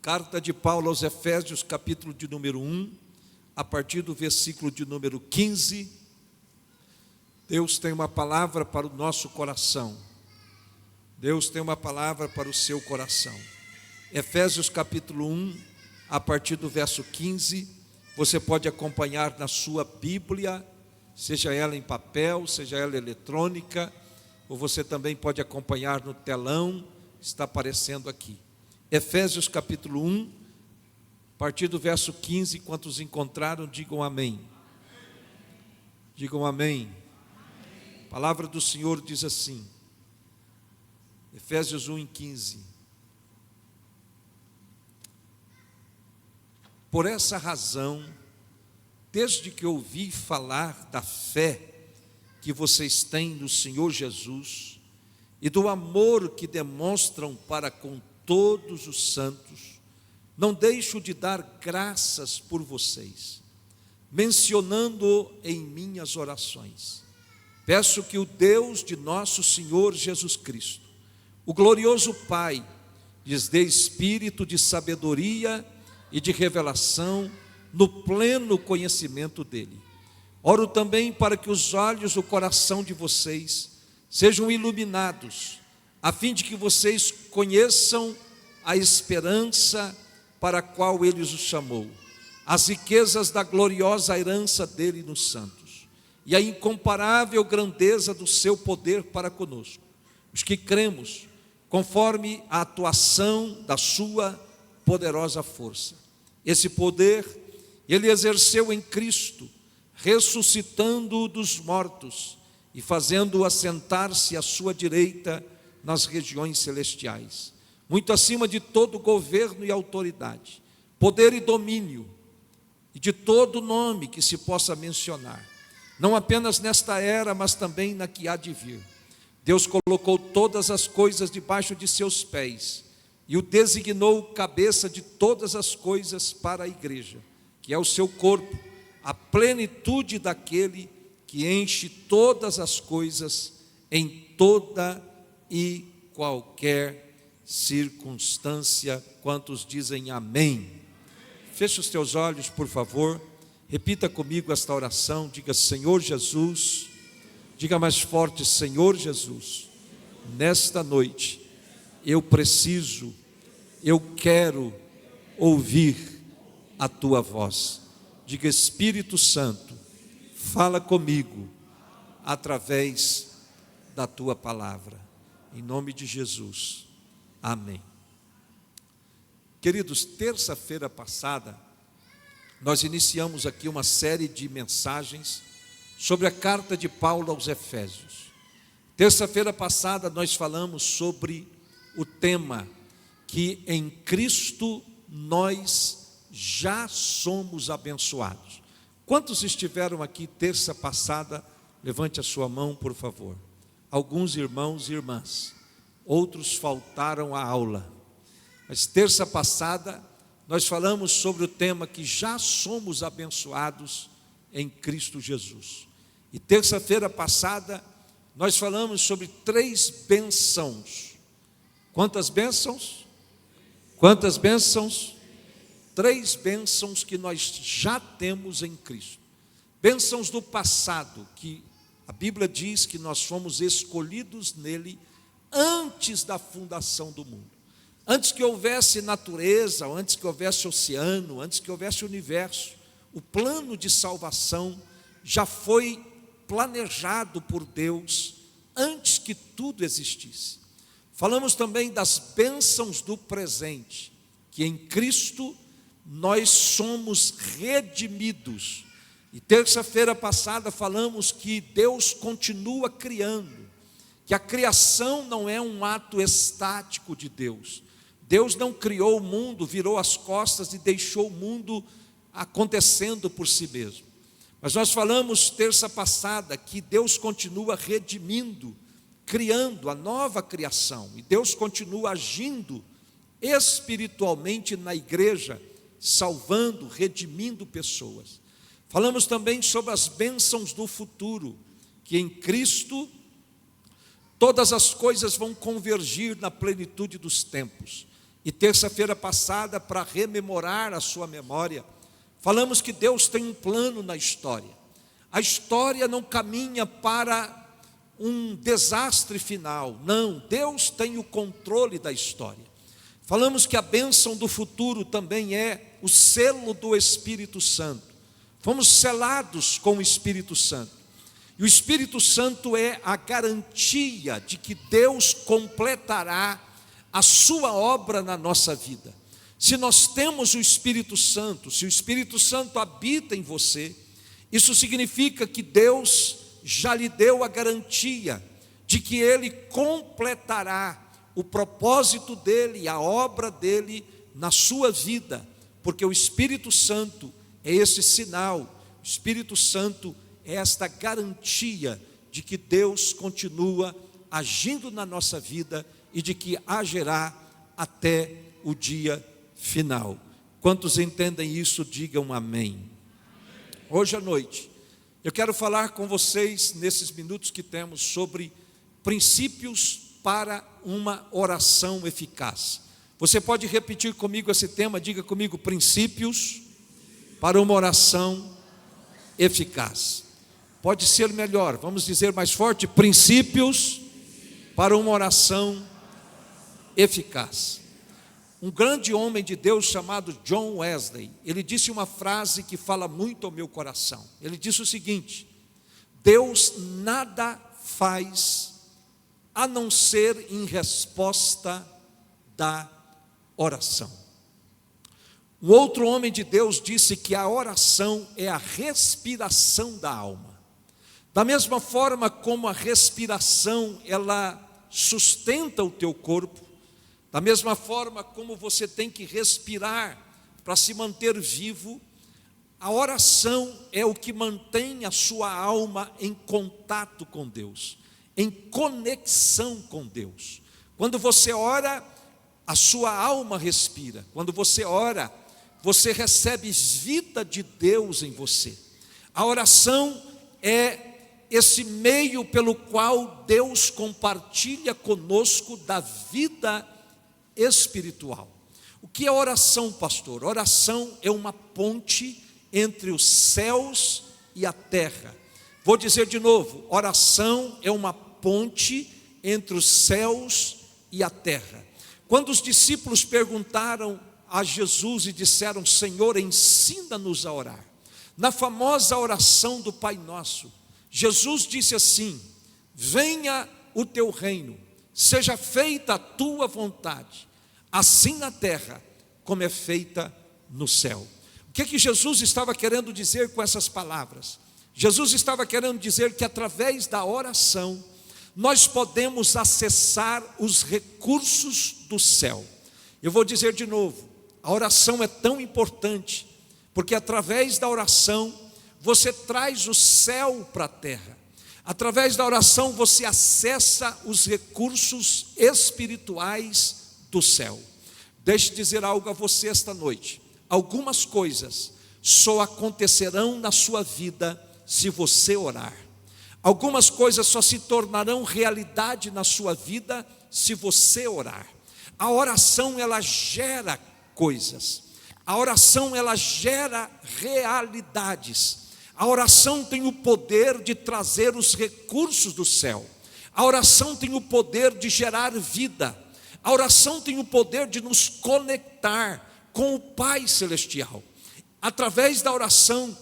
Carta de Paulo aos Efésios, capítulo de número 1, a partir do versículo de número 15. Deus tem uma palavra para o nosso coração. Deus tem uma palavra para o seu coração. Efésios capítulo 1, a partir do verso 15, você pode acompanhar na sua Bíblia, seja ela em papel, seja ela eletrônica, ou você também pode acompanhar no telão, está aparecendo aqui. Efésios capítulo 1, a partir do verso 15, quantos encontraram, digam amém. Digam amém. A palavra do Senhor diz assim, Efésios 1, 15. Por essa razão, desde que ouvi falar da fé que vocês têm no Senhor Jesus e do amor que demonstram para com todos os santos, não deixo de dar graças por vocês, mencionando-o em minhas orações. Peço que o Deus de nosso Senhor Jesus Cristo, o glorioso Pai, lhes dê espírito de sabedoria e de revelação no pleno conhecimento dele. Oro também para que os olhos do coração de vocês sejam iluminados, a fim de que vocês conheçam a esperança para a qual ele os chamou, as riquezas da gloriosa herança dele nos santos, e a incomparável grandeza do seu poder para conosco, os que cremos, conforme a atuação da sua poderosa força. Esse poder ele exerceu em Cristo, ressuscitando-o dos mortos e fazendo-o assentar-se à sua direita nas regiões celestiais, muito acima de todo governo e autoridade, poder e domínio, e de todo nome que se possa mencionar, não apenas nesta era, mas também na que há de vir. Deus colocou todas as coisas debaixo de seus pés e o designou cabeça de todas as coisas para a igreja, que é o seu corpo, a plenitude daquele que enche todas as coisas em toda e qualquer circunstância. Quantos dizem amém? Feche os teus olhos, por favor, repita comigo esta oração, diga: Senhor Jesus, diga mais forte: Senhor Jesus, nesta noite eu preciso, eu quero ouvir a tua voz. Diga: Espírito Santo, fala comigo através da tua palavra, em nome de Jesus, amém. Queridos, terça-feira passada nós iniciamos aqui uma série de mensagens sobre a carta de Paulo aos Efésios. Terça-feira passada nós falamos sobre o tema que em Cristo nós já somos abençoados. Quantos estiveram aqui terça passada? Levante a sua mão, por favor. Alguns irmãos e irmãs, outros faltaram à aula, mas terça passada nós falamos sobre o tema que já somos abençoados em Cristo Jesus. E terça-feira passada nós falamos sobre 3 bênçãos. Quantas bênçãos? Quantas bênçãos? 3 bênçãos que nós já temos em Cristo. Bênçãos do passado, que a Bíblia diz que nós fomos escolhidos nele antes da fundação do mundo. Antes que houvesse natureza, antes que houvesse oceano, antes que houvesse universo, o plano de salvação já foi planejado por Deus antes que tudo existisse. Falamos também das bênçãos do presente, que em Cristo nós somos redimidos. E terça-feira passada falamos que Deus continua criando, que a criação não é um ato estático de Deus. Deus não criou o mundo, virou as costas e deixou o mundo acontecendo por si mesmo. Mas nós falamos terça passada que Deus continua redimindo, criando a nova criação, e Deus continua agindo espiritualmente na igreja, salvando, redimindo pessoas. Falamos também sobre as bênçãos do futuro, que em Cristo todas as coisas vão convergir na plenitude dos tempos, E terça-feira passada, para rememorar a sua memória, falamos que Deus tem um plano na história. A história não caminha para um desastre final. Não, Deus tem o controle da história. Falamos que a bênção do futuro também é o selo do Espírito Santo. Fomos selados com o Espírito Santo. E o Espírito Santo é a garantia de que Deus completará a sua obra na nossa vida. Se nós temos o Espírito Santo, se o Espírito Santo habita em você, isso significa que Deus já lhe deu a garantia de que Ele completará o propósito dEle, a obra dEle na sua vida, porque o Espírito Santo é esse sinal, o Espírito Santo é esta garantia de que Deus continua agindo na nossa vida e de que agirá até o dia final. Quantos entendem isso, digam amém. Hoje à noite, eu quero falar com vocês, nesses minutos que temos, sobre princípios para uma oração eficaz. Você pode repetir comigo esse tema? Diga comigo: princípios para uma oração eficaz. Pode ser melhor, vamos dizer mais forte: princípios para uma oração eficaz. Um grande homem de Deus chamado John Wesley, ele disse uma frase que fala muito ao meu coração. Ele disse o seguinte: Deus nada faz a não ser em resposta da oração. Um outro homem de Deus disse que a oração é a respiração da alma. Da mesma forma como a respiração, ela sustenta o teu corpo, da mesma forma como você tem que respirar para se manter vivo, a oração é o que mantém a sua alma em contato com Deus, em conexão com Deus. Quando você ora, a sua alma respira. Quando você ora, você recebe vida de Deus em você. A oração é esse meio pelo qual Deus compartilha conosco da vida espiritual. O que é oração, pastor? Oração é uma ponte entre os céus e a terra. Vou dizer de novo: oração é uma ponte entre os céus e a terra. Quando os discípulos perguntaram a Jesus e disseram: Senhor, ensina-nos a orar, na famosa oração do Pai Nosso, Jesus disse assim: venha o teu reino, seja feita a tua vontade, assim na terra como é feita no céu. O que é que Jesus estava querendo dizer com essas palavras? Jesus estava querendo dizer que através da oração nós podemos acessar os recursos do céu. Eu vou dizer de novo: a oração é tão importante, porque através da oração você traz o céu para a terra. Através da oração você acessa os recursos espirituais do céu. Deixe eu dizer algo a você esta noite: algumas coisas só acontecerão na sua vida se você orar. Algumas coisas só se tornarão realidade na sua vida se você orar. A oração, ela gera coisas. A oração, ela gera realidades. A oração tem o poder de trazer os recursos do céu. A oração tem o poder de gerar vida. A oração tem o poder de nos conectar com o Pai Celestial. Através da oração,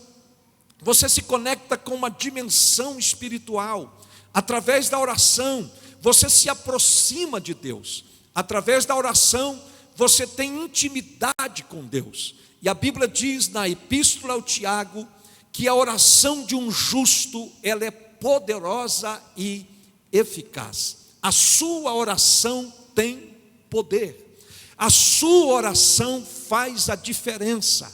você se conecta com uma dimensão espiritual. Através da oração, você se aproxima de Deus. Através da oração, você tem intimidade com Deus. E a Bíblia diz na Epístola ao Tiago que a oração de um justo, ela é poderosa e eficaz. A sua oração tem poder. A sua oração faz a diferença.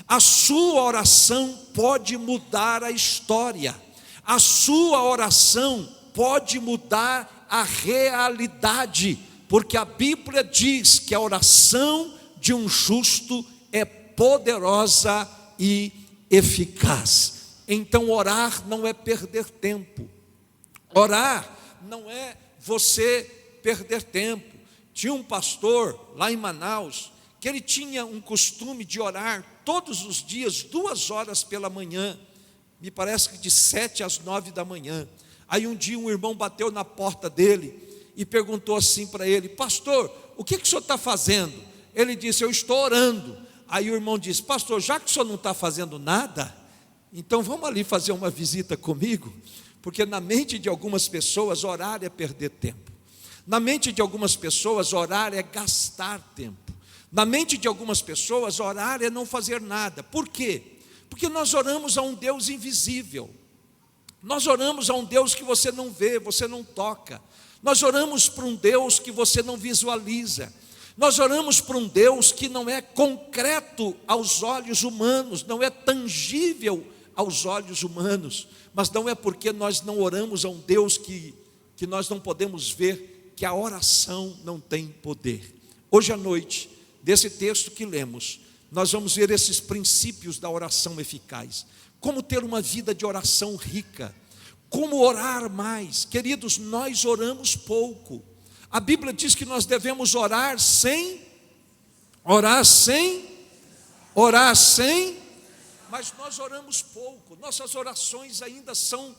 A sua oração pode mudar a história. A sua oração pode mudar a realidade, porque a Bíblia diz que a oração de um justo é poderosa e eficaz. Então orar não é perder tempo. Orar não é você perder tempo. Tinha um pastor lá em Manaus, que ele tinha um costume de orar todos os dias, 2 horas pela manhã, me parece que de 7 às 9 da manhã. Aí um dia um irmão bateu na porta dele e perguntou assim para ele: pastor, o que o senhor está fazendo? Ele disse: eu estou orando. Aí o irmão disse: pastor, já que o senhor não está fazendo nada, então vamos ali fazer uma visita comigo, porque na mente de algumas pessoas orar é perder tempo. Na mente de algumas pessoas orar é gastar tempo. Na mente de algumas pessoas orar é não fazer nada. Por quê? Porque nós oramos a um Deus invisível. Nós oramos a um Deus que você não vê, você não toca. Nós oramos para um Deus que você não visualiza. Nós oramos para um Deus que não é concreto aos olhos humanos, não é tangível aos olhos humanos. Mas não é porque nós não oramos a um Deus que nós não podemos ver, que a oração não tem poder. Hoje à noite, desse texto que lemos, nós vamos ver esses princípios da oração eficaz. Como ter uma vida de oração rica, como orar mais. Queridos, nós oramos pouco. A Bíblia diz que nós devemos orar sem, mas nós oramos pouco. Nossas orações ainda são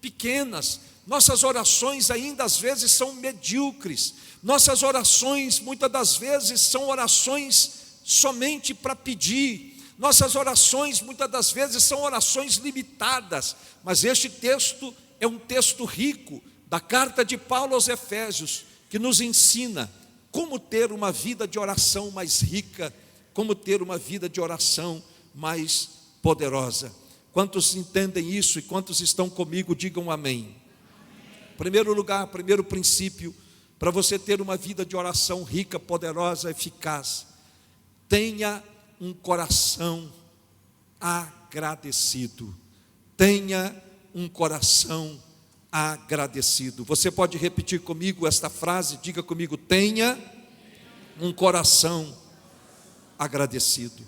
pequenas, nossas orações ainda às vezes são medíocres, nossas orações muitas das vezes são orações somente para pedir, nossas orações muitas das vezes são orações limitadas. Mas este texto é um texto rico da carta de Paulo aos Efésios, que nos ensina como ter uma vida de oração mais rica, como ter uma vida de oração mais poderosa. Quantos entendem isso e quantos estão comigo, digam amém. Primeiro lugar, primeiro princípio, para você ter uma vida de oração rica, poderosa, eficaz, tenha um coração agradecido. Tenha um coração agradecido. Você pode repetir comigo esta frase? Diga comigo: tenha um coração agradecido.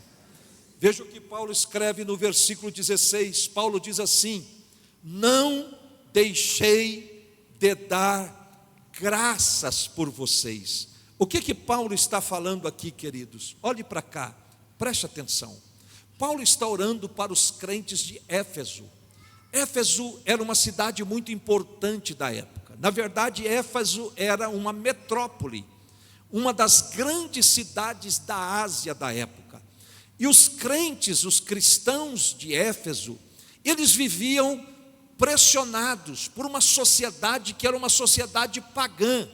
Veja o que Paulo escreve no versículo 16. Paulo diz assim: não deixei de dar graças por vocês. O que Paulo está falando aqui, queridos? Olhe para cá, preste atenção. Paulo está orando para os crentes de Éfeso. Éfeso era uma cidade muito importante da época. Na verdade, Éfeso era uma metrópole, uma das grandes cidades da Ásia da época. E os crentes, os cristãos de Éfeso, eles viviam pressionados por uma sociedade que era uma sociedade pagã.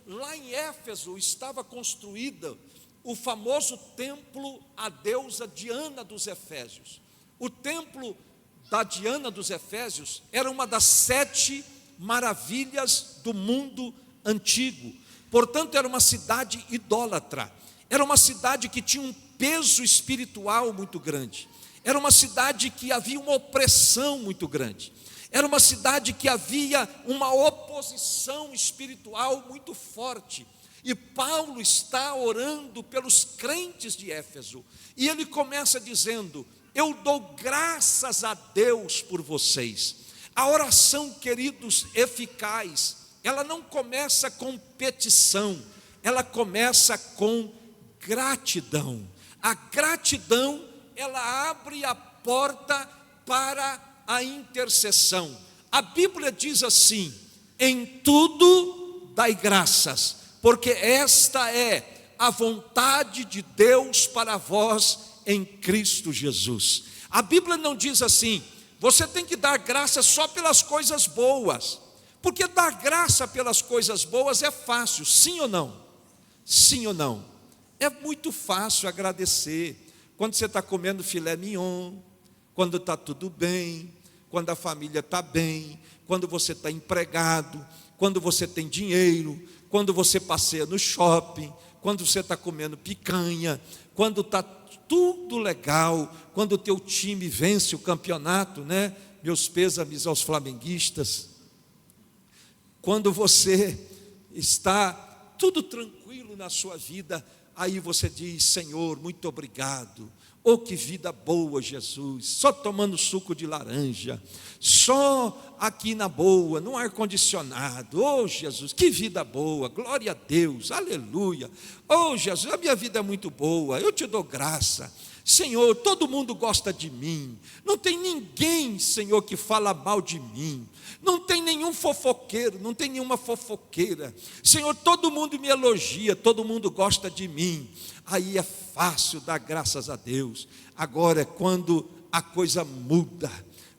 Lá em Éfeso estava construída o famoso templo à deusa Diana dos Efésios. O templo da Diana dos Efésios era uma das 7 maravilhas do mundo antigo. Portanto, era uma cidade idólatra. Era uma cidade que tinha um peso espiritual muito grande. Era uma cidade que havia uma opressão muito grande. Era uma cidade que havia uma oposição espiritual muito forte. E Paulo está orando pelos crentes de Éfeso. E ele começa dizendo: eu dou graças a Deus por vocês. A oração, queridos, eficaz, ela não começa com petição, ela começa com gratidão. A gratidão, ela abre a porta para a intercessão. A Bíblia diz assim: em tudo dai graças, porque esta é a vontade de Deus para vós em Cristo Jesus. A Bíblia não diz assim: você tem que dar graça só pelas coisas boas, porque dar graça pelas coisas boas é fácil, sim ou não? Sim ou não? É muito fácil agradecer quando você está comendo filé mignon, quando está tudo bem, quando a família está bem, quando você está empregado, quando você tem dinheiro, quando você passeia no shopping, quando você está comendo picanha, quando está tudo legal, quando o teu time vence o campeonato, né? Meus pêsames aos flamenguistas. Quando você está tudo tranquilo na sua vida, aí você diz: Senhor, muito obrigado. Oh, que vida boa, Jesus, só tomando suco de laranja, só aqui na boa, no ar-condicionado. Oh, Jesus, que vida boa, glória a Deus, aleluia. Oh, Jesus, a minha vida é muito boa, eu te dou graça. Senhor, todo mundo gosta de mim, não tem ninguém, Senhor, que fala mal de mim, não tem nenhum fofoqueiro, não tem nenhuma fofoqueira. Senhor, todo mundo me elogia, todo mundo gosta de mim. Aí é fácil dar graças a Deus. Agora é quando a coisa muda,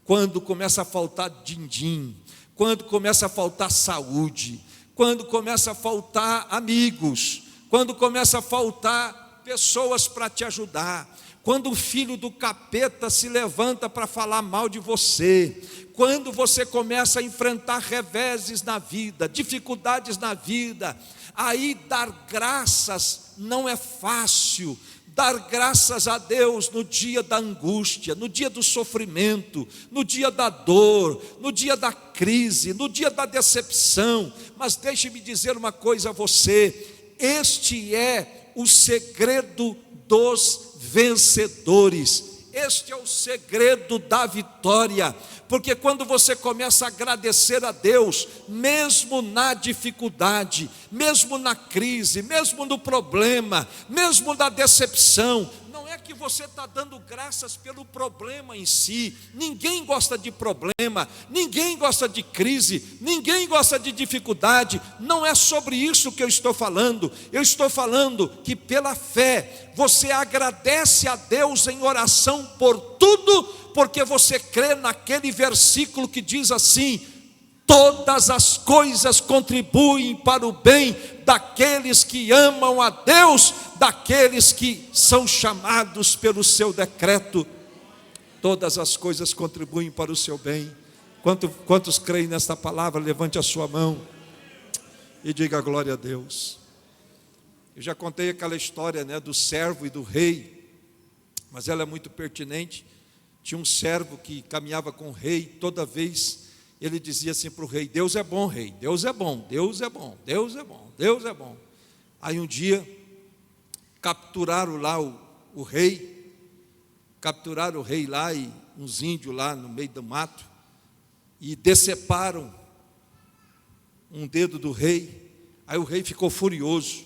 quando começa a faltar din-din, quando começa a faltar saúde, quando começa a faltar amigos, quando começa a faltar pessoas para te ajudar, quando o filho do capeta se levanta para falar mal de você, quando você começa a enfrentar reveses na vida, dificuldades na vida, aí dar graças não é fácil. Dar graças a Deus no dia da angústia, no dia do sofrimento, no dia da dor, no dia da crise, no dia da decepção. Mas deixe-me dizer uma coisa a você: este é o segredo dos vencedores, este é o segredo da vitória. Porque quando você começa a agradecer a Deus, mesmo na dificuldade, mesmo na crise, mesmo no problema, mesmo na decepção, não é que você está dando graças pelo problema em si. Ninguém gosta de problema, ninguém gosta de crise, ninguém gosta de dificuldade. Não é sobre isso que eu estou falando. Eu estou falando que pela fé você agradece a Deus em oração por tudo, porque você crê naquele versículo que diz assim: todas as coisas contribuem para o bem daqueles que amam a Deus, daqueles que são chamados pelo seu decreto. Todas as coisas contribuem para o seu bem. Quantos creem nesta palavra? Levante a sua mão e diga glória a Deus. Eu já contei aquela história, do servo e do rei, mas ela é muito pertinente. Tinha um servo que caminhava com o rei, toda vez ele dizia assim para o rei: Deus é bom, rei, Deus é bom, Deus é bom, Deus é bom, Deus é bom. Aí um dia, capturaram lá o rei, capturaram o rei lá, e uns índios lá no meio do mato, e deceparam um dedo do rei. Aí o rei ficou furioso,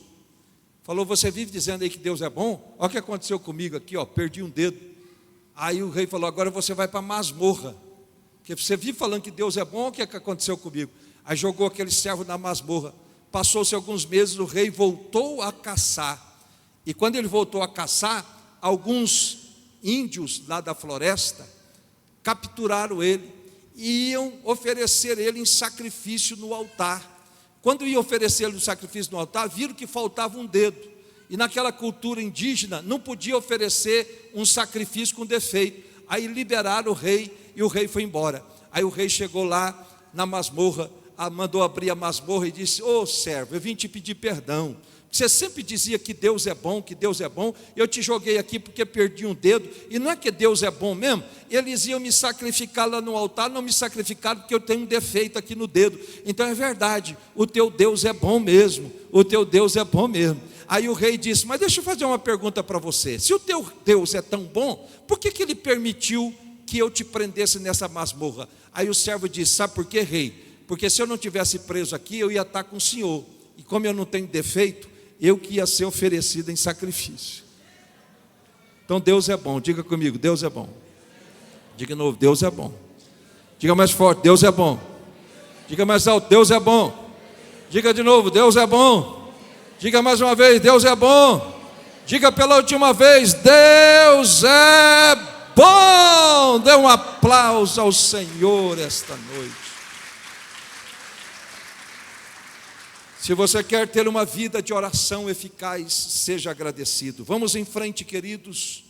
falou: você vive dizendo aí que Deus é bom? Olha o que aconteceu comigo aqui, perdi um dedo. Aí o rei falou: agora você vai para a masmorra, porque você vive falando que Deus é bom. O que aconteceu comigo? Aí jogou aquele servo na masmorra. Passou-se alguns meses, o rei voltou a caçar, e quando ele voltou a caçar, alguns índios lá da floresta capturaram ele e iam oferecer ele em sacrifício no altar. Quando iam oferecer ele no sacrifício no altar, viram que faltava um dedo. E naquela cultura indígena, não podia oferecer um sacrifício com defeito. Aí liberaram o rei, e o rei foi embora. Aí o rei chegou lá na masmorra, mandou abrir a masmorra e disse: ô servo, eu vim te pedir perdão. Você sempre dizia que Deus é bom, que Deus é bom. Eu te joguei aqui porque perdi um dedo. E não é que Deus é bom mesmo. Eles iam me sacrificar lá no altar, não me sacrificaram porque eu tenho um defeito aqui no dedo. Então é verdade, o teu Deus é bom mesmo. O teu Deus é bom mesmo. Aí o rei disse: mas deixa eu fazer uma pergunta para você. Se o teu Deus é tão bom, por que ele permitiu que eu te prendesse nessa masmorra? Aí o servo disse: sabe por quê, rei? Porque se eu não tivesse preso aqui, eu ia estar com o senhor. E como eu não tenho defeito, eu que ia ser oferecido em sacrifício. Então Deus é bom. Diga comigo: Deus é bom. Diga de novo: Deus é bom. Diga mais forte: Deus é bom. Diga mais alto: Deus é bom. Diga de novo: Deus é bom. Diga mais uma vez: Deus é bom. Diga pela última vez: Deus é bom. Dê um aplauso ao Senhor esta noite. Se você quer ter uma vida de oração eficaz, seja agradecido. Vamos em frente, queridos.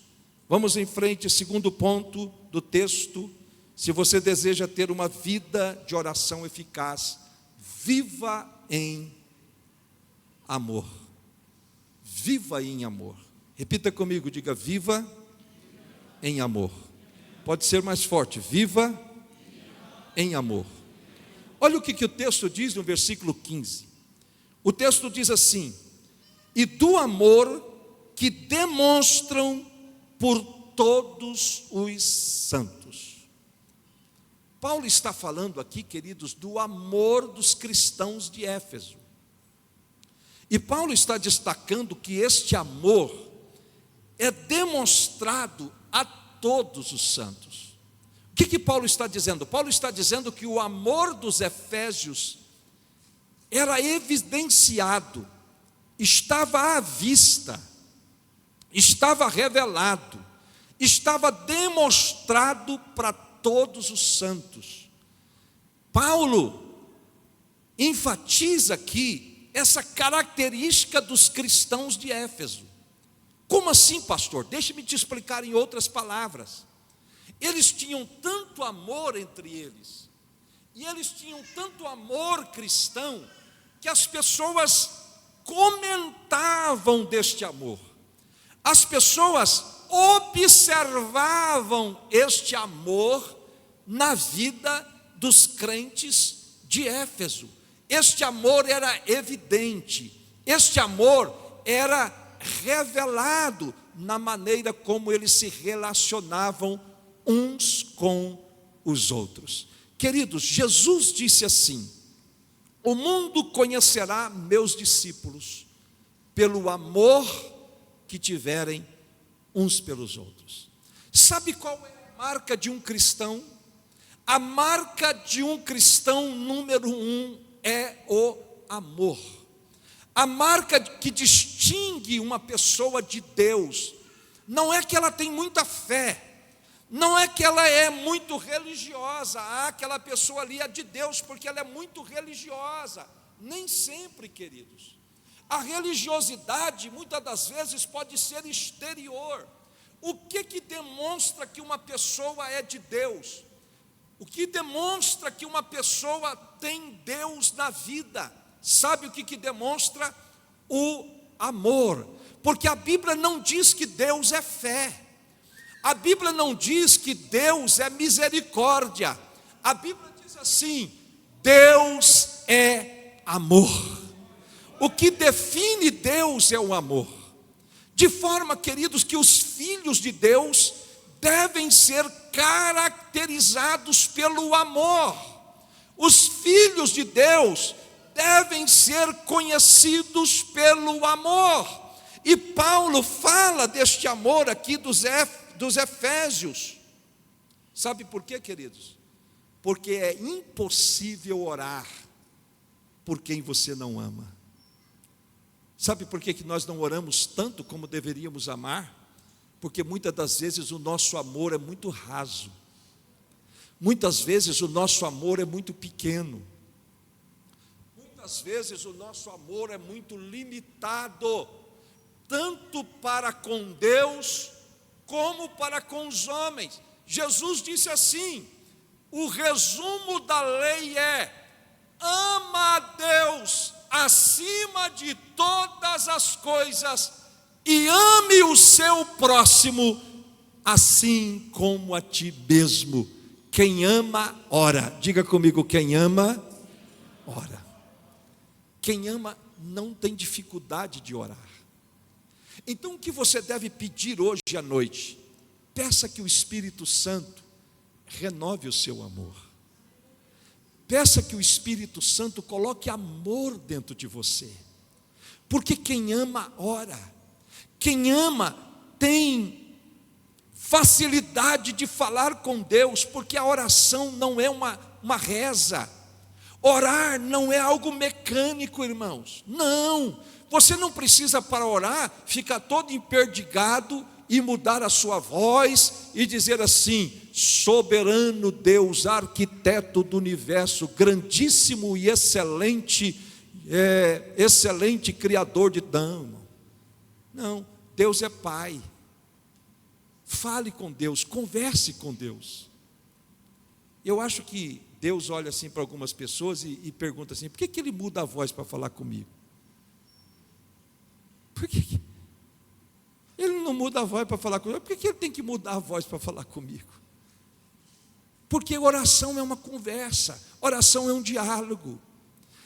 Vamos em frente, segundo ponto do texto. Se você deseja ter uma vida de oração eficaz, viva em amor. Viva em amor. Repita comigo, diga: viva em amor. Pode ser mais forte: viva em amor. Olha o que o texto diz no versículo 15. O texto diz assim: e do amor que demonstram por todos os santos. Paulo está falando aqui, queridos, do amor dos cristãos de Éfeso. E Paulo está destacando que este amor é demonstrado a todos os santos. O que Paulo está dizendo? Paulo está dizendo que o amor dos efésios era evidenciado, estava à vista, estava revelado, estava demonstrado para todos os santos. Paulo enfatiza aqui essa característica dos cristãos de Éfeso. Como assim, pastor? Deixe-me te explicar em outras palavras. Eles tinham tanto amor entre eles, e eles tinham tanto amor cristão, que as pessoas comentavam deste amor. As pessoas observavam este amor na vida dos crentes de Éfeso. Este amor era evidente, este amor era revelado na maneira como eles se relacionavam uns com os outros. Queridos, Jesus disse assim: o mundo conhecerá meus discípulos pelo amor que tiverem uns pelos outros. Sabe qual é a marca de um cristão? A marca de um cristão número 1 é o amor. A marca que distingue uma pessoa de Deus não é que ela tem muita fé, não é que ela é muito religiosa. Aquela pessoa ali é de Deus porque ela é muito religiosa. Nem sempre, queridos. A religiosidade muitas das vezes pode ser exterior. O que demonstra que uma pessoa é de Deus? O que demonstra que uma pessoa tem Deus na vida? Sabe o que demonstra? O amor. Porque a Bíblia não diz que Deus é fé. A Bíblia não diz que Deus é misericórdia. A Bíblia diz assim: Deus é amor. O que define Deus é o amor. De forma, queridos, que os filhos de Deus devem ser caracterizados pelo amor. Os filhos de Deus devem ser conhecidos pelo amor. E Paulo fala deste amor aqui dos Efésios. Sabe por quê, queridos? Porque é impossível orar por quem você não ama. Sabe por que nós não oramos tanto como deveríamos amar? Porque muitas das vezes o nosso amor é muito raso. Muitas vezes o nosso amor é muito pequeno. Muitas vezes o nosso amor é muito limitado, tanto para com Deus, como para com os homens. Jesus disse assim: o resumo da lei é: ama a Deus acima de todas as coisas e ame o seu próximo assim como a ti mesmo. Quem ama, ora. Diga comigo: quem ama, ora. Quem ama não tem dificuldade de orar. Então o que você deve pedir hoje à noite? Peça que o Espírito Santo renove o seu amor. Peça que o Espírito Santo coloque amor dentro de você. Porque quem ama, ora. Quem ama tem facilidade de falar com Deus, porque a oração não é uma reza. Orar não é algo mecânico, irmãos. Não, você não precisa, para orar, ficar todo emperdigado e mudar a sua voz e dizer assim: soberano Deus, arquiteto do universo, grandíssimo e excelente, excelente criador de dama. Não, Deus é Pai. Fale com Deus, converse com Deus. Eu acho que Deus olha assim para algumas pessoas e pergunta assim: por que ele muda a voz para falar comigo? Por que ele não muda a voz para falar comigo? Por que ele tem que mudar a voz para falar comigo? Porque oração é uma conversa, oração é um diálogo.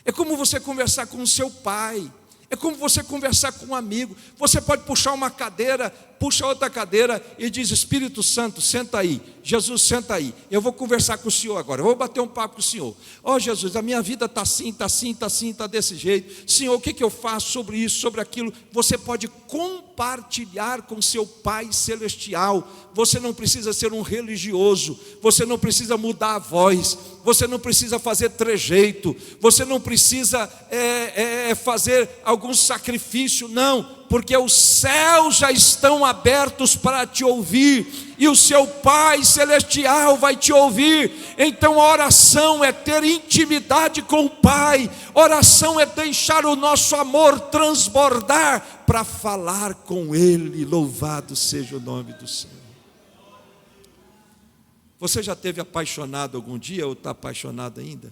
É como você conversar com o seu pai, É como você conversar com um amigo. Você pode puxar uma cadeira, puxa outra cadeira e diz: Espírito Santo, senta aí. Jesus, senta aí. Eu vou conversar com o Senhor agora. Eu vou bater um papo com o Senhor. Ó Jesus, a minha vida está assim, está assim, está assim, está desse jeito. Senhor, o que eu faço sobre isso, sobre aquilo? Você pode compartilhar com seu Pai Celestial. Você não precisa ser um religioso. Você não precisa mudar a voz. Você não precisa fazer trejeito. Você não precisa fazer algum sacrifício. Não, porque os céus já estão abertos para te ouvir, e o seu Pai Celestial vai te ouvir. Então a oração é ter intimidade com o Pai, oração é deixar o nosso amor transbordar para falar com Ele. Louvado seja o nome do Senhor. Você já esteve apaixonado algum dia, ou está apaixonado ainda?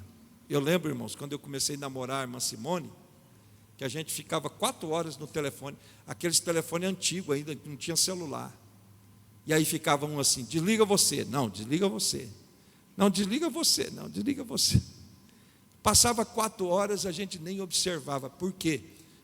Eu lembro, irmãos, quando eu comecei a namorar a irmã Simone, que a gente ficava 4 horas no telefone, aqueles telefones antigos ainda, não tinha celular. E aí ficava um assim: desliga você, não, desliga você, não, desliga você, não, desliga você. Passava 4 horas, a gente nem observava. Por quê?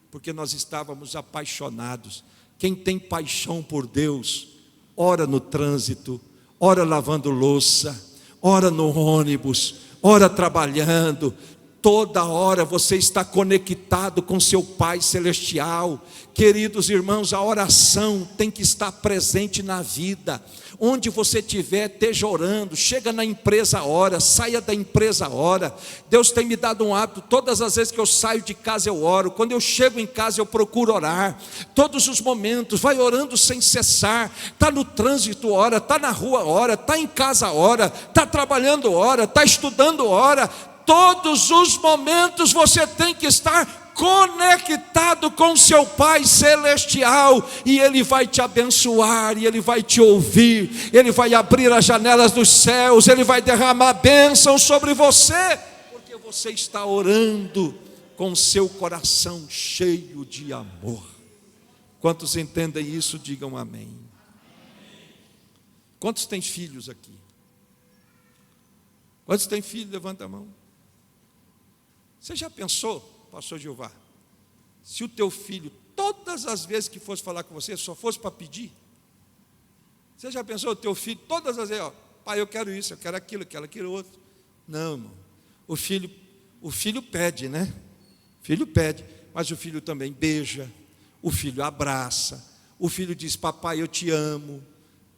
Porque nós estávamos apaixonados. Quem tem paixão por Deus, ora no trânsito, ora lavando louça, ora no ônibus, ora trabalhando. Toda hora você está conectado com seu Pai Celestial. Queridos irmãos, a oração tem que estar presente na vida. Onde você estiver, esteja orando. Chega na empresa, ora. Saia da empresa, ora. Deus tem me dado um hábito: todas as vezes que eu saio de casa eu oro. Quando eu chego em casa eu procuro orar. Todos os momentos, vai orando sem cessar. Está no trânsito, ora. Está na rua, ora. Está em casa, ora. Está trabalhando, ora. Está estudando, ora. Todos os momentos você tem que estar conectado com seu Pai Celestial, e Ele vai te abençoar, e Ele vai te ouvir, Ele vai abrir as janelas dos céus, Ele vai derramar bênção sobre você, porque você está orando com seu coração cheio de amor. Quantos entendem isso, digam amém. Quantos têm filhos aqui? Quantos têm filho? Levanta a mão. Você já pensou, pastor Jeová, se o teu filho, todas as vezes que fosse falar com você, só fosse para pedir? Você já pensou, o teu filho, todas as vezes, ó, pai, eu quero isso, eu quero aquilo outro? Não, irmão. O filho pede, né? O filho pede, mas o filho também beija, o filho abraça, o filho diz: papai, eu te amo.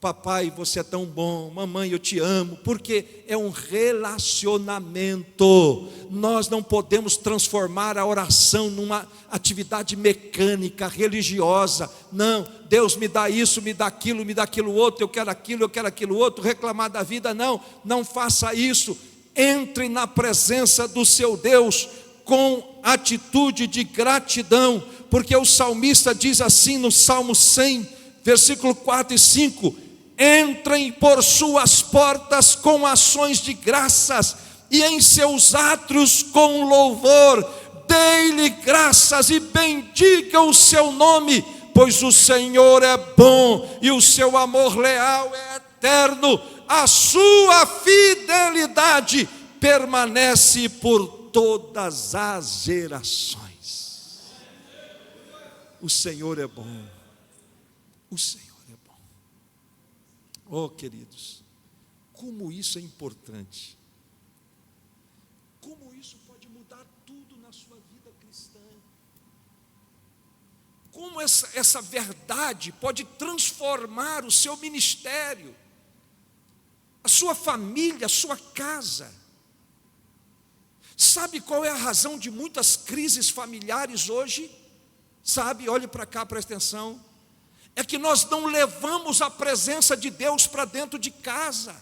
Papai, você é tão bom. Mamãe, eu te amo. Porque é um relacionamento. Nós não podemos transformar a oração numa atividade mecânica, religiosa. Não, Deus me dá isso, me dá aquilo outro, eu quero aquilo outro, reclamar da vida. Não, não faça isso. Entre na presença do seu Deus com atitude de gratidão, porque o salmista diz assim no Salmo 100, versículo 4 e 5: entrem por suas portas com ações de graças, e em seus átrios com louvor. Dê-lhe graças e bendiga o seu nome, pois o Senhor é bom e o seu amor leal é eterno. A sua fidelidade permanece por todas as gerações. O Senhor é bom. O Senhor. Oh, queridos, como isso é importante, como isso pode mudar tudo na sua vida cristã, como essa verdade pode transformar o seu ministério, a sua família, a sua casa. Sabe qual é a razão de muitas crises familiares hoje? Sabe, olhe para cá, presta atenção. É que nós não levamos a presença de Deus para dentro de casa,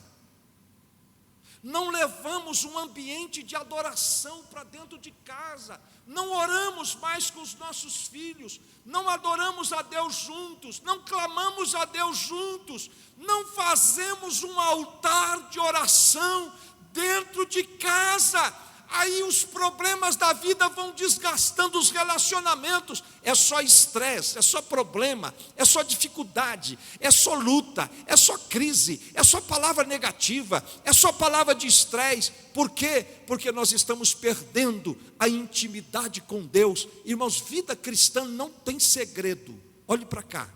não levamos um ambiente de adoração para dentro de casa, não oramos mais com os nossos filhos, não adoramos a Deus juntos, não clamamos a Deus juntos, não fazemos um altar de oração dentro de casa. aí os problemas da vida vão desgastando os relacionamentos. É só estresse, é só problema, é só dificuldade, é só luta, é só crise, é só palavra negativa, é só palavra de estresse. Por quê? Porque nós estamos perdendo a intimidade com Deus. Irmãos, vida cristã não tem segredo. Olhe para cá,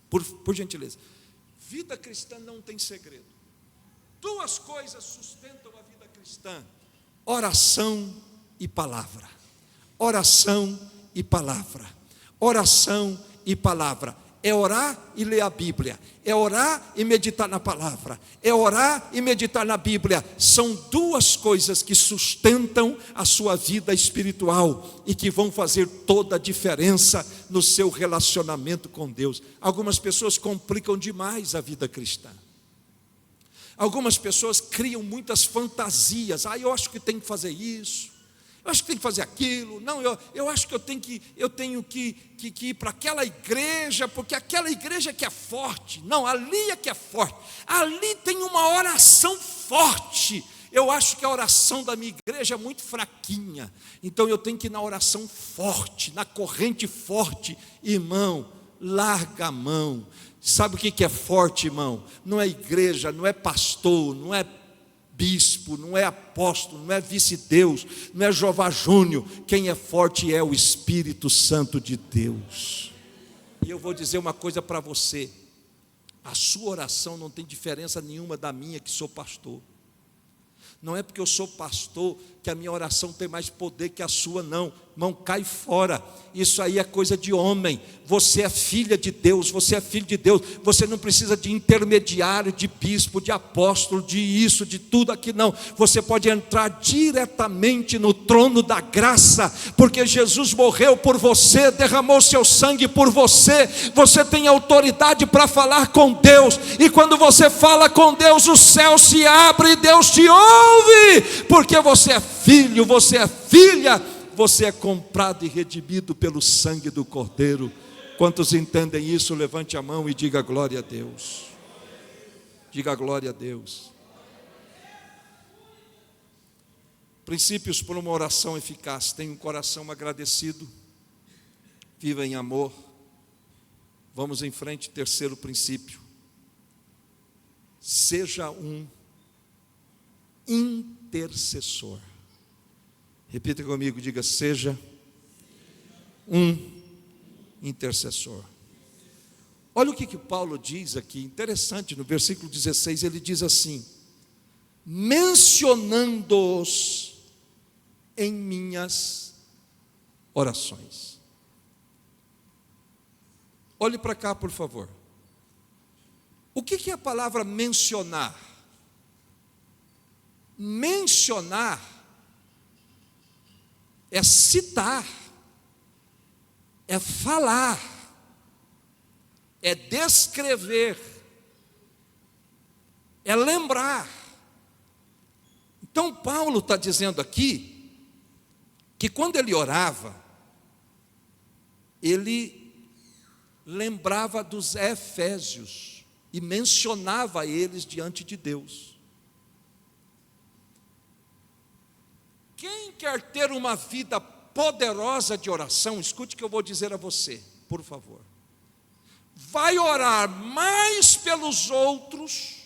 por gentileza. Vida cristã não tem segredo. Duas coisas sustentam a vida cristã: oração e palavra. Oração e palavra. Oração e palavra. É orar e ler a Bíblia. É orar e meditar na palavra. É orar e meditar na Bíblia. São duas coisas que sustentam a sua vida espiritual e que vão fazer toda a diferença no seu relacionamento com Deus. Algumas pessoas complicam demais a vida cristã. Algumas pessoas criam muitas fantasias. Eu acho que tem que fazer isso, eu acho que tem que fazer aquilo. Não, eu acho que eu tenho que ir para aquela igreja, porque aquela igreja que é forte. Não, ali é que é forte. Ali tem uma oração forte. Eu acho que a oração da minha igreja é muito fraquinha, então eu tenho que ir na oração forte, na corrente forte. Irmão, larga a mão. Sabe o que é forte, irmão? Não é igreja, não é pastor, não é bispo, não é apóstolo, não é vice-deus, não é Jeová Júnior. Quem é forte é o Espírito Santo de Deus. E eu vou dizer uma coisa para você: a sua oração não tem diferença nenhuma da minha, que sou pastor. Não é porque eu sou pastor que a minha oração tem mais poder que a sua, não. Irmão, cai fora. Isso aí é coisa de homem. Você é filha de Deus, você é filho de Deus. Você não precisa de intermediário, de bispo, de apóstolo, de isso, de tudo aqui, não. Você pode entrar diretamente no trono da graça, porque Jesus morreu por você, derramou seu sangue por você. Você tem autoridade para falar com Deus, e quando você fala com Deus, o céu se abre e Deus te ouve, porque você é filho, você é filha. Você é comprado e redimido pelo sangue do Cordeiro. Quantos entendem isso? Levante a mão e diga glória a Deus. Diga glória a Deus. Princípios para uma oração eficaz: tenha um coração agradecido, viva em amor. Vamos em frente. Terceiro princípio: seja um intercessor. Repita comigo, diga: seja um intercessor. Olha o que Paulo diz aqui, interessante, no versículo 16, ele diz assim: mencionando-os em minhas orações. Olhe para cá, por favor. O que é a palavra mencionar? Mencionar é citar, é falar, é descrever, é lembrar. Então Paulo está dizendo aqui que quando ele orava, ele lembrava dos efésios e mencionava eles diante de Deus. Quem quer ter uma vida poderosa de oração, escute o que eu vou dizer a você, por favor. Vai orar mais pelos outros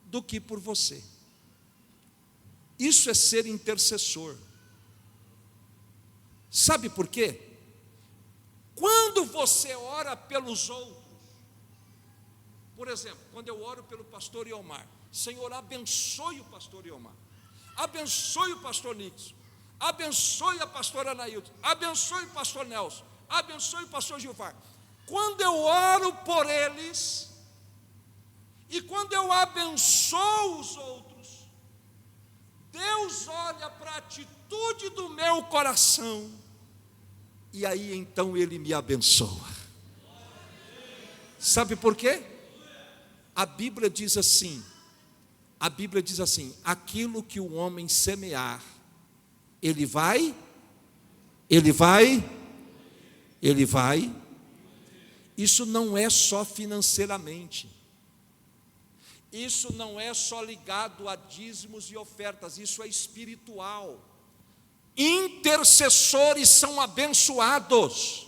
do que por você. Isso é ser intercessor. Sabe por quê? Quando você ora pelos outros, por exemplo, quando eu oro pelo pastor Iomar, Senhor, abençoe o pastor Iomar, abençoe o pastor Nixon, abençoe a pastora Anailton, abençoe o pastor Nelson, abençoe o pastor Gilvar. Quando eu oro por eles, e quando eu abençoo os outros, Deus olha para a atitude do meu coração, e aí então Ele me abençoa. Sabe por quê? A Bíblia diz assim, aquilo que o homem semear, ele vai. Isso não é só financeiramente, Isso não é só ligado a dízimos e ofertas, isso é espiritual. Intercessores são abençoados.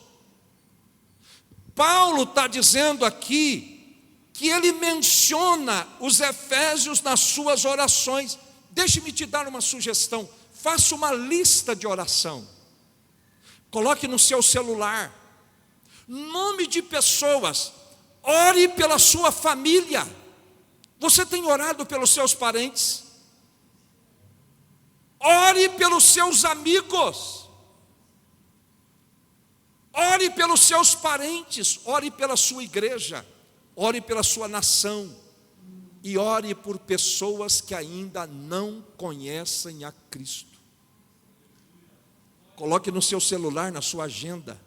Paulo está dizendo aqui que ele menciona os efésios nas suas orações. Deixe-me te dar uma sugestão. Faça uma lista de oração. Coloque no seu celular nome de pessoas. Ore pela sua família. Você tem orado pelos seus parentes? Ore pelos seus amigos. Ore pelos seus parentes. Ore pela sua igreja. Ore pela sua nação. E ore por pessoas que ainda não conhecem a Cristo. Coloque no seu celular, na sua agenda.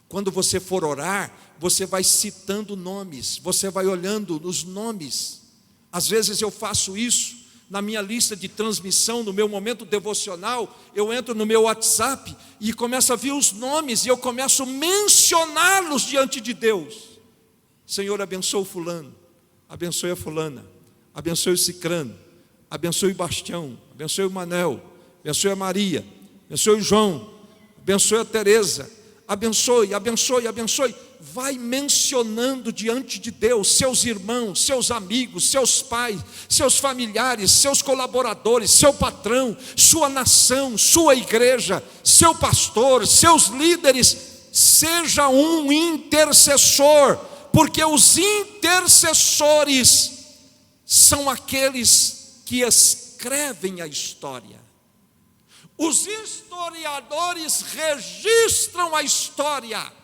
Quando você for orar, você vai citando nomes, você vai olhando os nomes. Às vezes eu faço isso na minha lista de transmissão, no meu momento devocional. Eu entro no meu WhatsApp e começo a ver os nomes, e eu começo a mencioná-los diante de Deus. Senhor, abençoe o fulano, abençoe a fulana, abençoe o cicrano, abençoe o Bastião, abençoe o Manel, abençoe a Maria, abençoe o João, abençoe a Tereza, abençoe, abençoe, abençoe. Vai mencionando diante de Deus seus irmãos, seus amigos, seus pais, seus familiares, seus colaboradores, seu patrão, sua nação, sua igreja, seu pastor, seus líderes. Seja um intercessor, porque os intercessores são aqueles que escrevem a história. Os historiadores registram a história.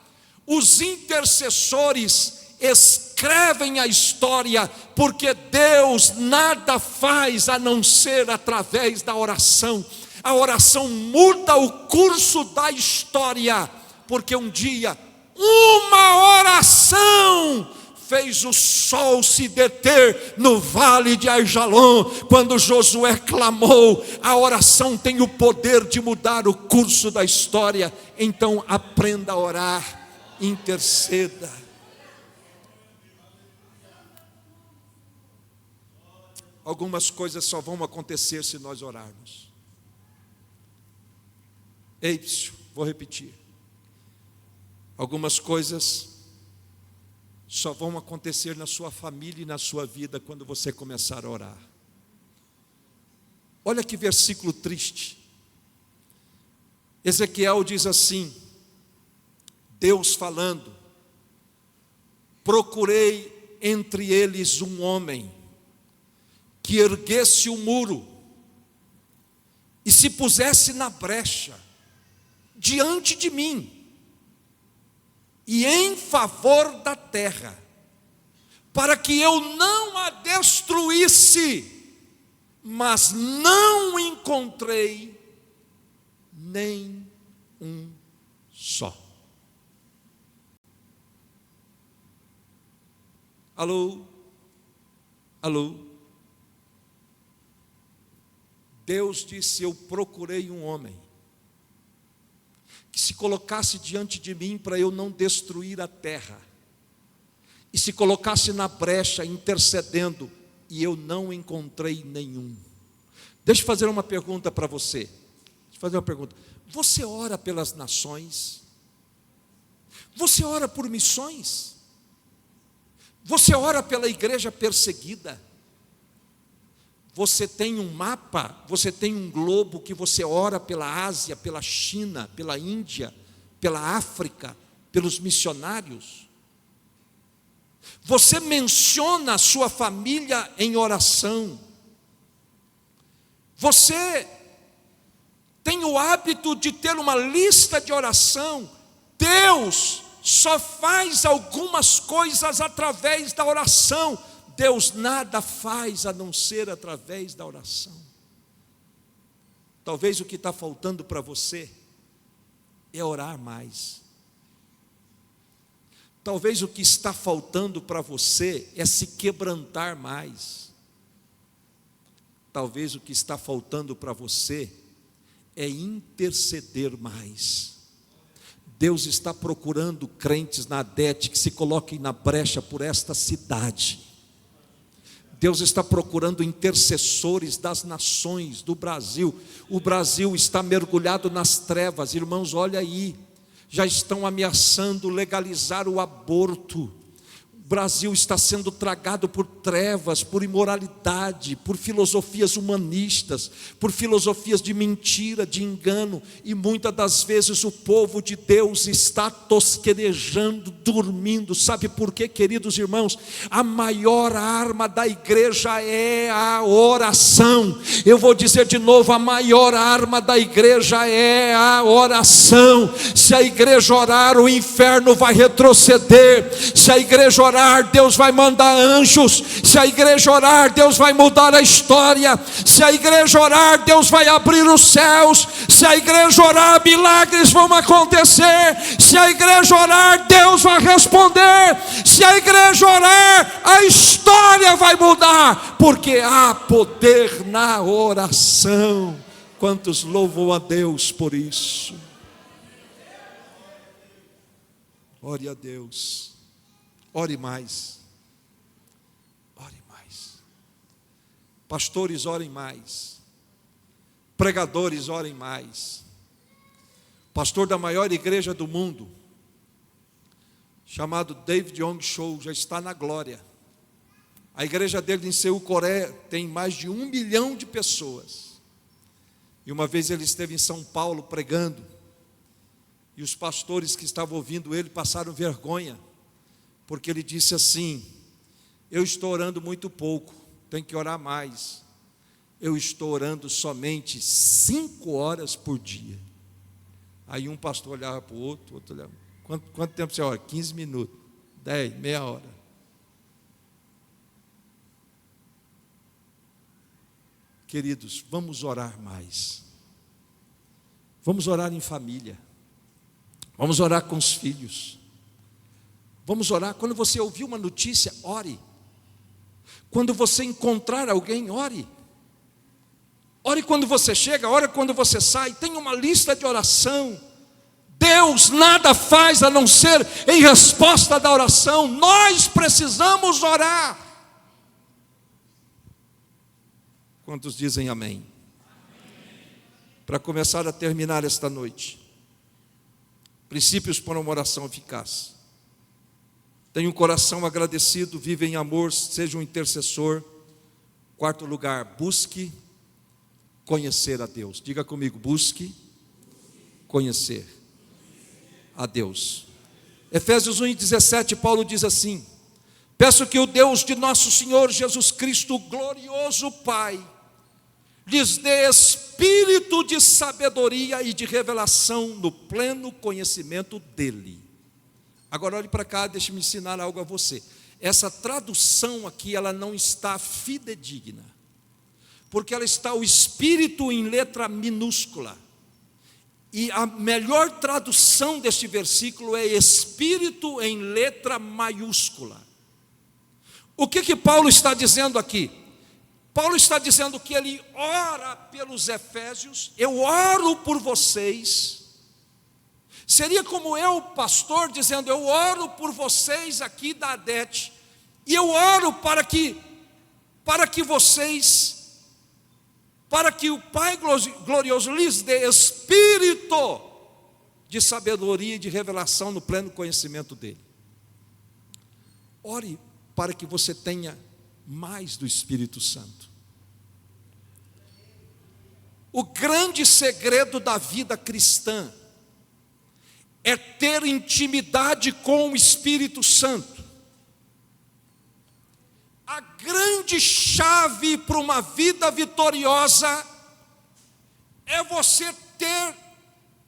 Os intercessores escrevem a história, porque Deus nada faz a não ser através da oração. A oração muda o curso da história, porque um dia, uma oração fez o sol se deter no vale de Aijalon. Quando Josué clamou, a oração tem o poder de mudar o curso da história. Então aprenda a orar, interceda. Algumas coisas só vão acontecer se nós orarmos. Eipsio, vou repetir. Algumas coisas só vão acontecer na sua família e na sua vida quando você começar a orar. Olha que versículo triste. Ezequiel diz assim, Deus falando: procurei entre eles um homem que erguesse o muro e se pusesse na brecha diante de mim, e em favor da terra, para que eu não a destruísse, mas não encontrei nem um só. Alô? Alô? Deus disse: eu procurei um homem que se colocasse diante de mim para eu não destruir a terra, e se colocasse na brecha intercedendo, e eu não encontrei nenhum. Deixa eu fazer uma pergunta para você. Deixa eu fazer uma pergunta. Você ora pelas nações? Você ora por missões? Você ora pela igreja perseguida? Você tem um mapa, você tem um globo que você ora pela Ásia, pela China, pela Índia, pela África, pelos missionários? Você menciona a sua família em oração? Você tem o hábito de ter uma lista de oração? Deus só faz algumas coisas através da oração. Deus nada faz a não ser através da oração. Talvez o que está faltando para você é orar mais. Talvez o que está faltando para você é se quebrantar mais. Talvez o que está faltando para você é interceder mais. Deus está procurando crentes na ADET que se coloquem na brecha por esta cidade. Deus está procurando intercessores das nações, do Brasil. O Brasil está mergulhado nas trevas. Irmãos, olha aí, já estão ameaçando legalizar o aborto. O Brasil está sendo tragado por trevas, por imoralidade, por filosofias humanistas, por filosofias de mentira, de engano, e muitas das vezes o povo de Deus está tosquenejando, dormindo. Sabe por quê, queridos irmãos? A maior arma da igreja é a oração. Eu vou dizer de novo, a maior arma da igreja é a oração. Se a igreja orar, o inferno vai retroceder. Se a igreja orar, Deus vai mandar anjos. Se a igreja orar, Deus vai mudar a história. Se a igreja orar, Deus vai abrir os céus. Se a igreja orar, milagres vão acontecer. Se a igreja orar, Deus vai responder. Se a igreja orar, a história vai mudar, porque há poder na oração. Quantos louvam a Deus por isso? Ore a Deus. Ore mais. Ore mais. Pastores, orem mais. Pregadores, orem mais. Pastor da maior igreja do mundo, chamado David Yong Cho, já está na glória. A igreja dele em Seul, Coreia, tem mais de 1 milhão de pessoas. E uma vez ele esteve em São Paulo pregando, e os pastores que estavam ouvindo ele passaram vergonha, porque ele disse assim: eu estou orando muito pouco, tem que orar mais. Eu estou orando somente 5 horas por dia. Aí um pastor olhava para o outro, outro olhava: quanto tempo você ora? 15 minutos, 10, meia hora. Queridos, vamos orar mais. Vamos orar em família. Vamos orar com os filhos. Vamos orar. Quando você ouvir uma notícia, ore. Quando você encontrar alguém, ore. Ore quando você chega, ore quando você sai. Tenha uma lista de oração. Deus nada faz a não ser em resposta da oração. Nós precisamos orar. Quantos dizem amém? Para começar a terminar esta noite, princípios para uma oração eficaz. Tenha um coração agradecido, vive em amor, seja um intercessor. 4º lugar, busque conhecer a Deus. Diga comigo, busque conhecer a Deus. Efésios 1:17, Paulo diz assim: peço que o Deus de nosso Senhor Jesus Cristo, o glorioso Pai, lhes dê espírito de sabedoria e de revelação no pleno conhecimento dEle. Agora olhe para cá, deixe-me ensinar algo a você. Essa tradução aqui, ela não está fidedigna, porque ela está o espírito em letra minúscula. E a melhor tradução deste versículo é espírito em letra maiúscula. O que Paulo está dizendo aqui? Paulo está dizendo que ele ora pelos efésios. Eu oro por vocês. Seria como eu, pastor, dizendo: eu oro por vocês aqui da ADET, e eu oro para que vocês, para que o Pai glorioso lhes dê espírito de sabedoria e de revelação no pleno conhecimento dEle. Ore para que você tenha mais do Espírito Santo. O grande segredo da vida cristã é ter intimidade com o Espírito Santo. A grande chave para uma vida vitoriosa é você ter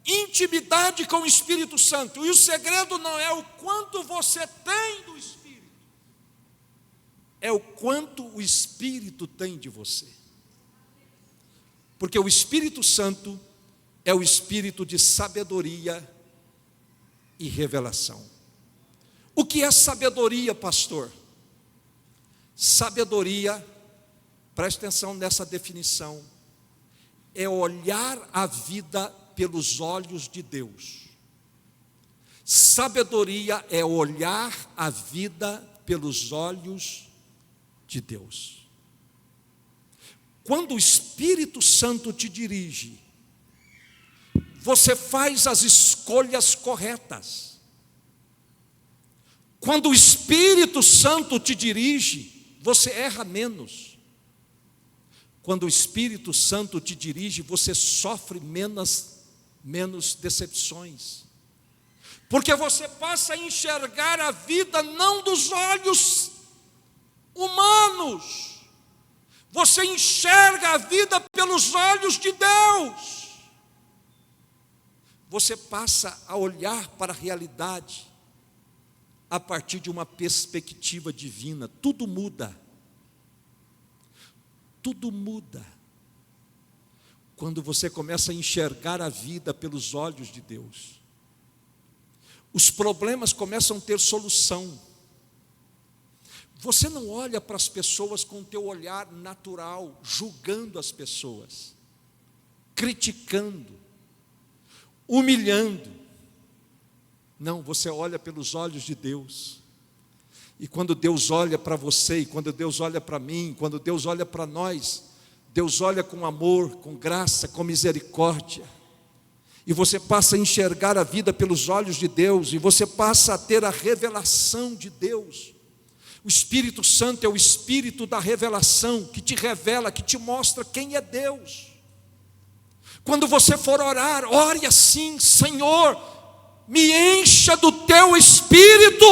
intimidade com o Espírito Santo. E o segredo não é o quanto você tem do Espírito, é o quanto o Espírito tem de você. Porque o Espírito Santo é o Espírito de sabedoria e revelação. O que é sabedoria, pastor? Sabedoria, preste atenção nessa definição, é olhar a vida pelos olhos de Deus. Sabedoria é olhar a vida pelos olhos de Deus. Quando o Espírito Santo te dirige, você faz as escolhas corretas. Quando o Espírito Santo te dirige, você erra menos. Quando o Espírito Santo te dirige, você sofre menos decepções. Porque você passa a enxergar a vida não dos olhos humanos. Você enxerga a vida pelos olhos de Deus. Você passa a olhar para a realidade a partir de uma perspectiva divina. Tudo muda. Tudo muda. Quando você começa a enxergar a vida pelos olhos de Deus. Os problemas começam a ter solução. Você não olha para as pessoas com o teu olhar natural, julgando as pessoas, criticando, humilhando. Não, você olha pelos olhos de Deus. E quando Deus olha para você, e quando Deus olha para mim, quando Deus olha para nós, Deus olha com amor, com graça, com misericórdia. E você passa a enxergar a vida pelos olhos de Deus, e você passa a ter a revelação de Deus. O Espírito Santo é o Espírito da revelação, que te revela, que te mostra quem é Deus. Quando você for orar, ore assim: Senhor, me encha do teu Espírito,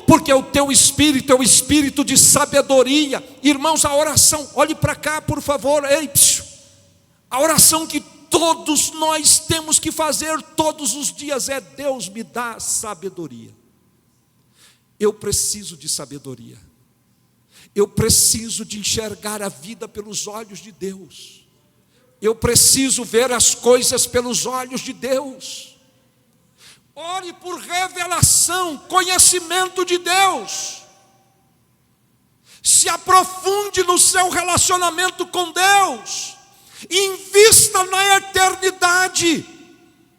porque o teu Espírito é o Espírito de sabedoria. Irmãos, a oração, olhe para cá por favor, a oração que todos nós temos que fazer todos os dias é: Deus, me dá sabedoria. Eu preciso de sabedoria. Eu preciso de enxergar a vida pelos olhos de Deus. Eu preciso ver as coisas pelos olhos de Deus. Ore por revelação, conhecimento de Deus. Se aprofunde no seu relacionamento com Deus. Invista na eternidade.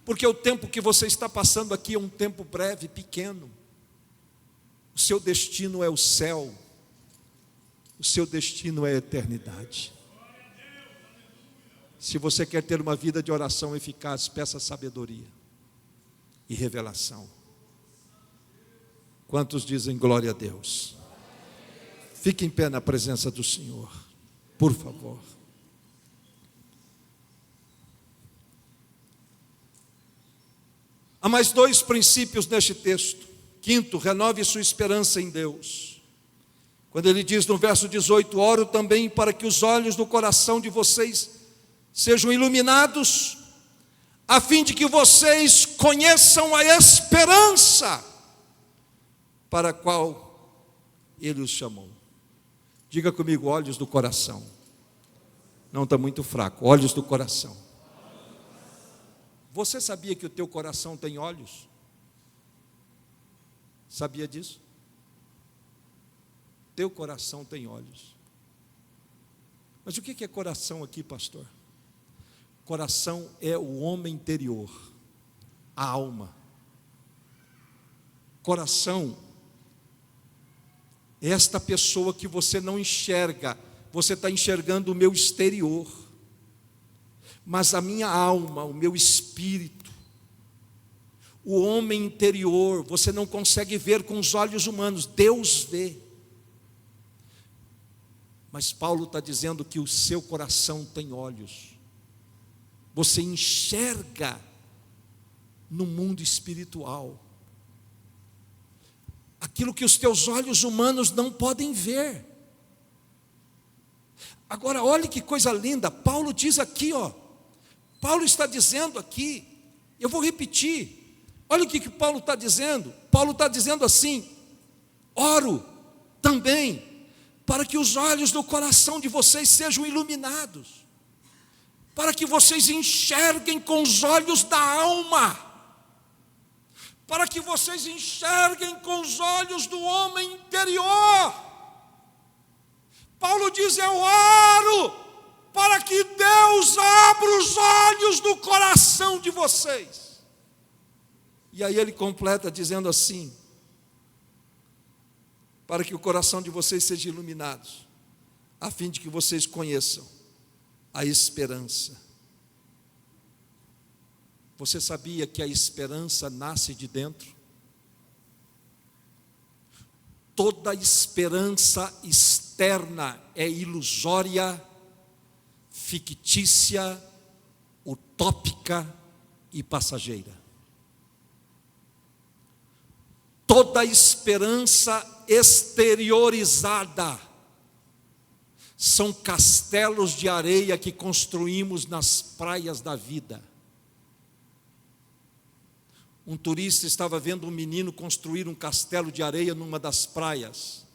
Porque o tempo que você está passando aqui é um tempo breve, pequeno. O seu destino é o céu. O seu destino é a eternidade. Se você quer ter uma vida de oração eficaz, peça sabedoria e revelação. Quantos dizem glória a Deus? Fique em pé na presença do Senhor, por favor. Há mais dois princípios neste texto. Quinto, renove sua esperança em Deus. Quando ele diz no verso 18: oro também para que os olhos do coração de vocês sejam iluminados, a fim de que vocês conheçam a esperança para a qual ele os chamou. Diga comigo: olhos do coração. Não, está muito fraco. Olhos do coração. Você sabia que o teu coração tem olhos? Sabia disso? Teu coração tem olhos. Mas o que é coração aqui, pastor? Coração é o homem interior, a alma. Coração é esta pessoa que você não enxerga, você está enxergando o meu exterior, mas a minha alma, o meu espírito, o homem interior, você não consegue ver com os olhos humanos, Deus vê. Mas Paulo está dizendo que o seu coração tem olhos. Você enxerga no mundo espiritual aquilo que os teus olhos humanos não podem ver. Agora, olhe que coisa linda, Paulo diz aqui, Paulo está dizendo aqui, eu vou repetir, olha o que Paulo está dizendo. Paulo está dizendo assim: oro também para que os olhos do coração de vocês sejam iluminados, para que vocês enxerguem com os olhos da alma, para que vocês enxerguem com os olhos do homem interior. Paulo diz: eu oro para que Deus abra os olhos do coração de vocês. E aí ele completa dizendo assim: para que o coração de vocês seja iluminado, a fim de que vocês conheçam a esperança. Você sabia que a esperança nasce de dentro? Toda esperança externa é ilusória, fictícia, utópica e passageira. Toda esperança exteriorizada são castelos de areia que construímos nas praias da vida. Um turista estava vendo um menino construir um castelo de areia numa das praias.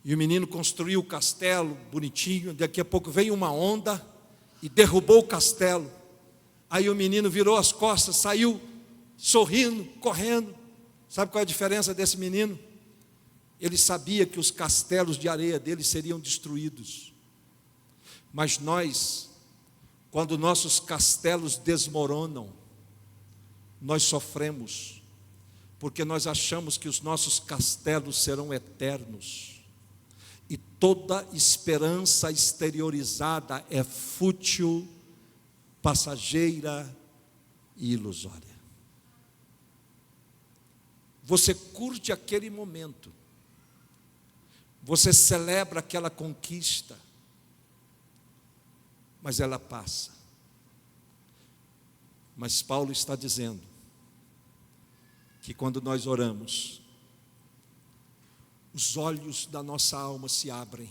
E o menino construiu o castelo bonitinho, daqui a pouco veio uma onda e derrubou o castelo. Aí o menino virou as costas, saiu sorrindo, correndo. Sabe qual é a diferença desse menino? Ele sabia que os castelos de areia dele seriam destruídos. Mas nós, quando nossos castelos desmoronam, nós sofremos, porque nós achamos que os nossos castelos serão eternos. E toda esperança exteriorizada é fútil, passageira e ilusória. Você curte aquele momento, você celebra aquela conquista, mas ela passa. Mas Paulo está dizendo que quando nós oramos, os olhos da nossa alma se abrem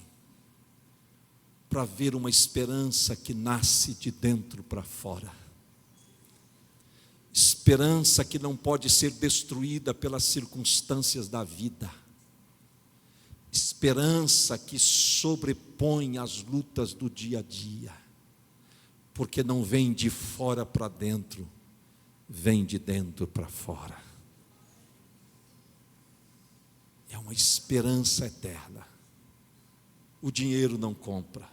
para ver uma esperança que nasce de dentro para fora. Esperança que não pode ser destruída pelas circunstâncias da vida. Esperança que sobrepõe as lutas do dia a dia. Porque não vem de fora para dentro, vem de dentro para fora. É uma esperança eterna. O dinheiro não compra.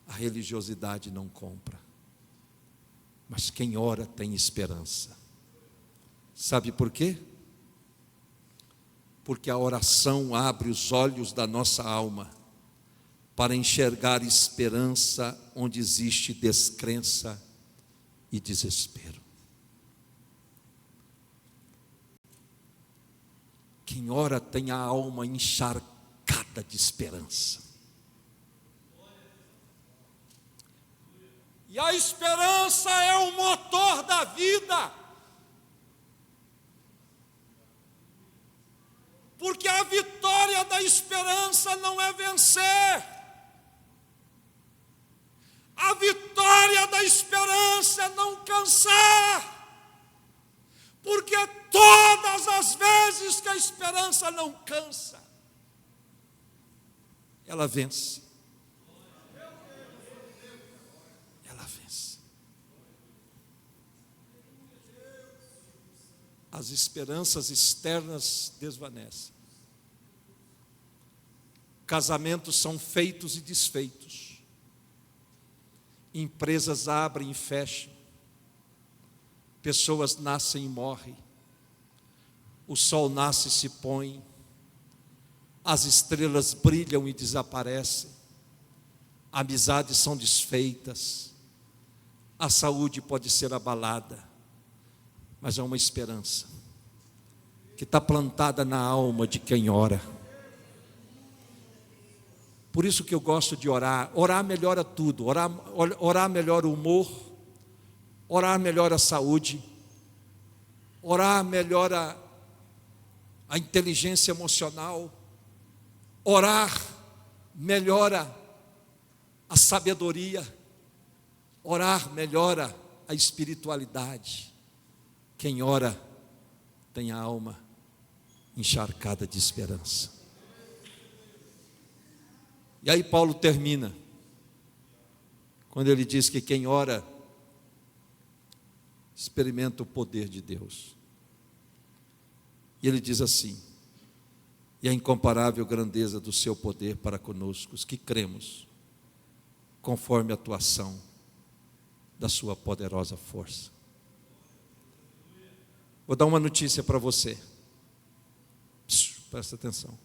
A religiosidade não compra. Mas quem ora tem esperança. Sabe por quê? Porque a oração abre os olhos da nossa alma para enxergar esperança onde existe descrença e desespero. Quem ora tem a alma encharcada de esperança. E a esperança é o motor da vida. Porque a vitória da esperança não é vencer. A vitória da esperança é não cansar. Porque todas as vezes que a esperança não cansa, ela vence. Ela vence. As esperanças externas desvanecem. Casamentos são feitos e desfeitos. Empresas abrem e fecham. Pessoas nascem e morrem. O sol nasce e se põe. As estrelas brilham e desaparecem. Amizades são desfeitas. A saúde pode ser abalada. Mas há uma esperança que está plantada na alma de quem ora. Por isso que eu gosto de orar. Orar melhora tudo. Orar melhora o humor. Orar melhora a saúde. Orar melhora a inteligência emocional. Orar melhora a sabedoria. Orar melhora a espiritualidade. Quem ora tem a alma encharcada de esperança. E aí Paulo termina, quando ele diz que quem ora experimenta o poder de Deus. E ele diz assim: e a incomparável grandeza do seu poder para conosco, os que cremos, conforme a atuação da sua poderosa força. Vou dar uma notícia para você. Presta atenção.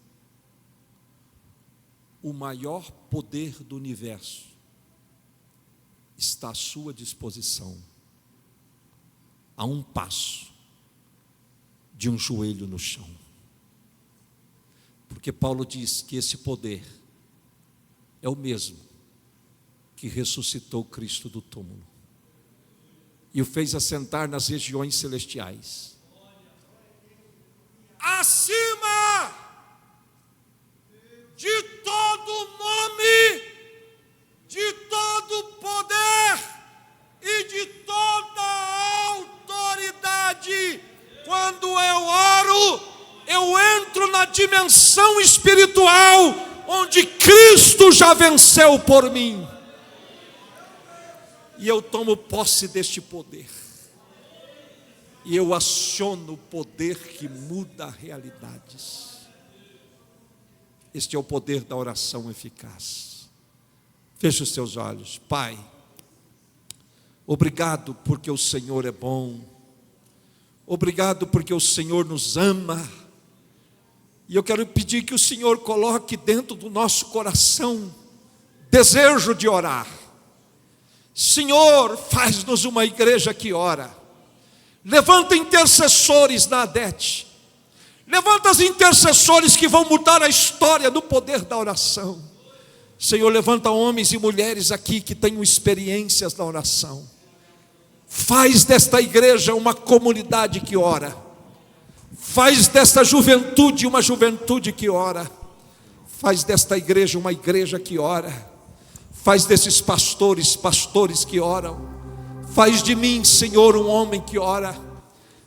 o maior poder do universo está à sua disposição, a um passo de um joelho no chão. Porque Paulo diz que esse poder é o mesmo que ressuscitou Cristo do túmulo e o fez assentar nas regiões celestiais, acima de todo nome, de todo poder e de toda autoridade. Quando eu oro, eu entro na dimensão espiritual onde Cristo já venceu por mim, e eu tomo posse deste poder, e eu aciono o poder que muda realidades. Este é o poder da oração eficaz. Feche os seus olhos. Pai, obrigado porque o Senhor é bom, obrigado porque o Senhor nos ama, e eu quero pedir que o Senhor coloque dentro do nosso coração desejo de orar. Senhor, faz-nos uma igreja que ora. Levanta intercessores na ADET. Levanta os intercessores que vão mudar a história do poder da oração. Senhor, levanta homens e mulheres aqui que tenham experiências na oração. Faz desta igreja uma comunidade que ora. Faz desta juventude uma juventude que ora. Faz desta igreja uma igreja que ora. Faz desses pastores, pastores que oram. Faz de mim, Senhor, um homem que ora.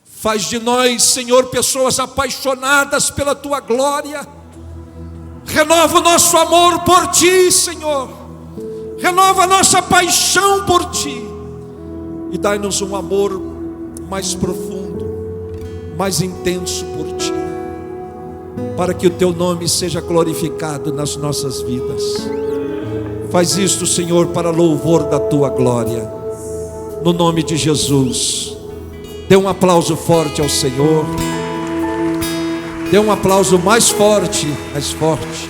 Faz de nós, Senhor, pessoas apaixonadas pela Tua glória. Renova o nosso amor por Ti, Senhor. Renova a nossa paixão por Ti. E dai-nos um amor mais profundo, mais intenso por Ti, para que o Teu nome seja glorificado nas nossas vidas. Faz isto, Senhor, para louvor da Tua glória, no nome de Jesus. Dê um aplauso forte ao Senhor. Dê um aplauso mais forte, mais forte.